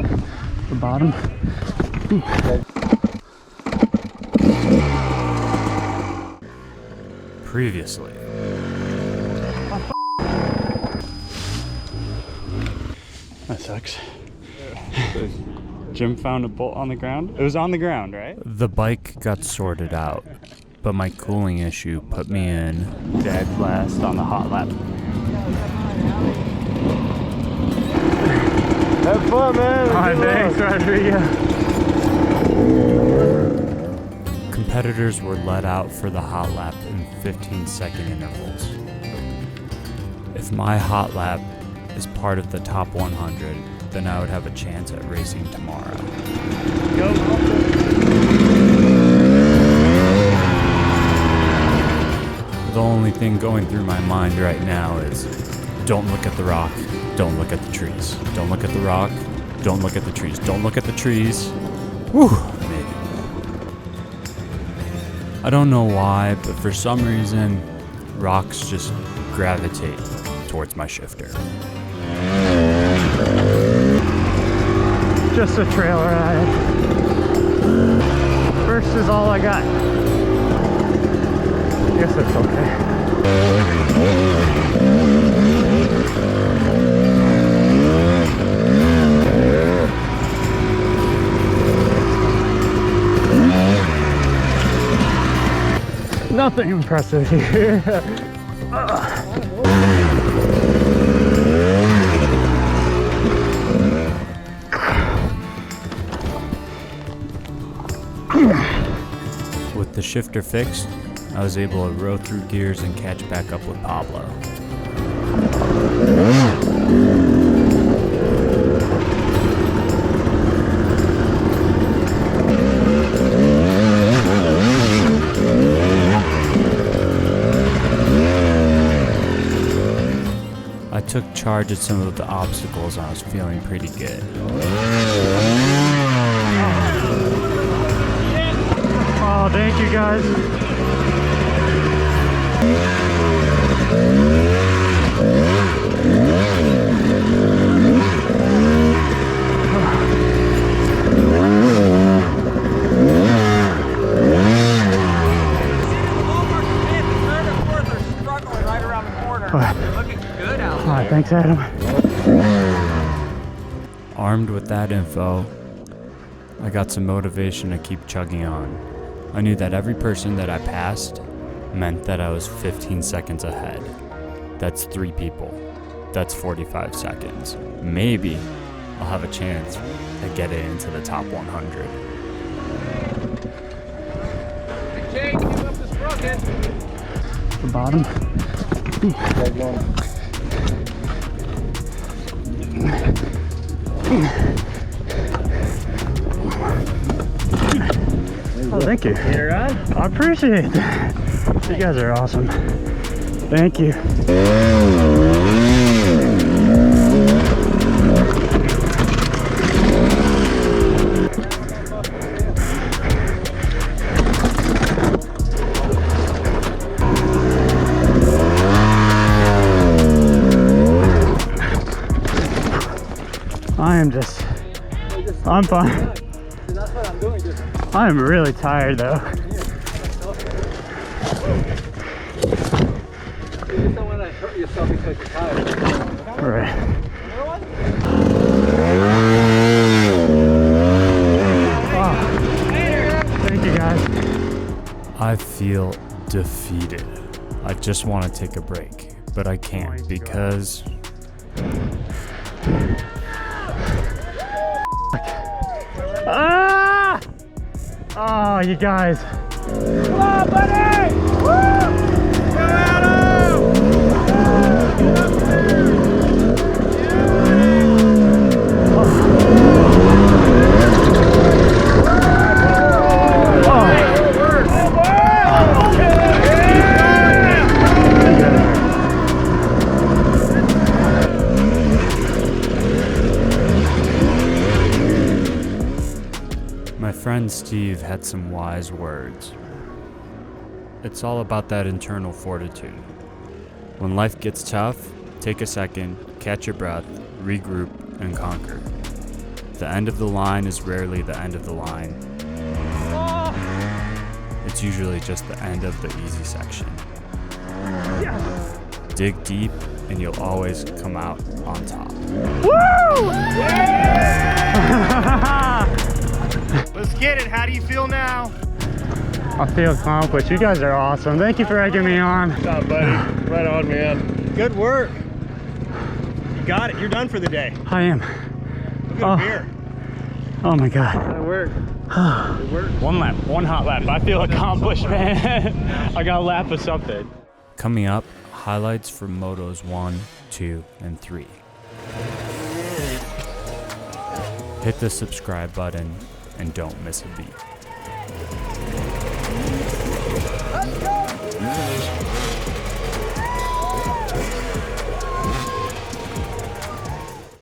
The bottom. Previously. That sucks. Jim found a bolt on the ground. It was on the ground, right? The bike got sorted out, but my cooling issue put me in Dead last on the hot lap. Have fun, man. Alright, thanks, Rodrigo. Competitors were let out for the hot lap in 15-second intervals. If my hot lap is part of the top 100, then I would have a chance at racing tomorrow. Go. The only thing going through my mind right now is, don't look at the rock, don't look at the trees. Don't look at the rock, don't look at the trees. Don't look at the trees. Whew, maybe. I don't know why, but for some reason, rocks just gravitate towards my shifter. Just a trail ride. First is all I got. Guess that's okay. Nothing impressive here. With the shifter fixed, I was able to row through gears and catch back up with Pablo. I took charge at some of the obstacles and I was feeling pretty good. Oh, thank you guys. Alright, thanks, Adam. Armed with that info, I got some motivation to keep chugging on. I knew that every person that I passed meant that I was 15 seconds ahead. That's 3 people. That's 45 seconds. Maybe I'll have a chance to get it into the top 100. Jake, give up the sprocket. The bottom. Oh, thank you. I appreciate that. You guys are awesome. Thank you. I'm fine. That's what I'm doing. I'm really tired though. You don't want to hurt yourself because you're tired. All right. Oh, thank you guys. I feel defeated. I just want to take a break, but I can't because... Ah! Oh, you guys. Come on, buddy! Woo! Go Adam! My friend Steve had some wise words. It's all about that internal fortitude. When life gets tough, take a second, catch your breath, regroup, and conquer. The end of the line is rarely the end of the line. It's usually just the end of the easy section. Dig deep and you'll always come out on top. Woo! Let's get it. How do you feel now? I feel accomplished. You guys are awesome. Thank you for egging me on. Good job, buddy. Right on, man. Good work. You got it. You're done for the day. I am. Look at beer. Oh my God. Good work. Good work. One lap, one hot lap. I feel accomplished, man. I got a lap of something. Coming up, highlights from Motos 1, 2, and 3. Hit the subscribe button and don't miss a beat. Let's go!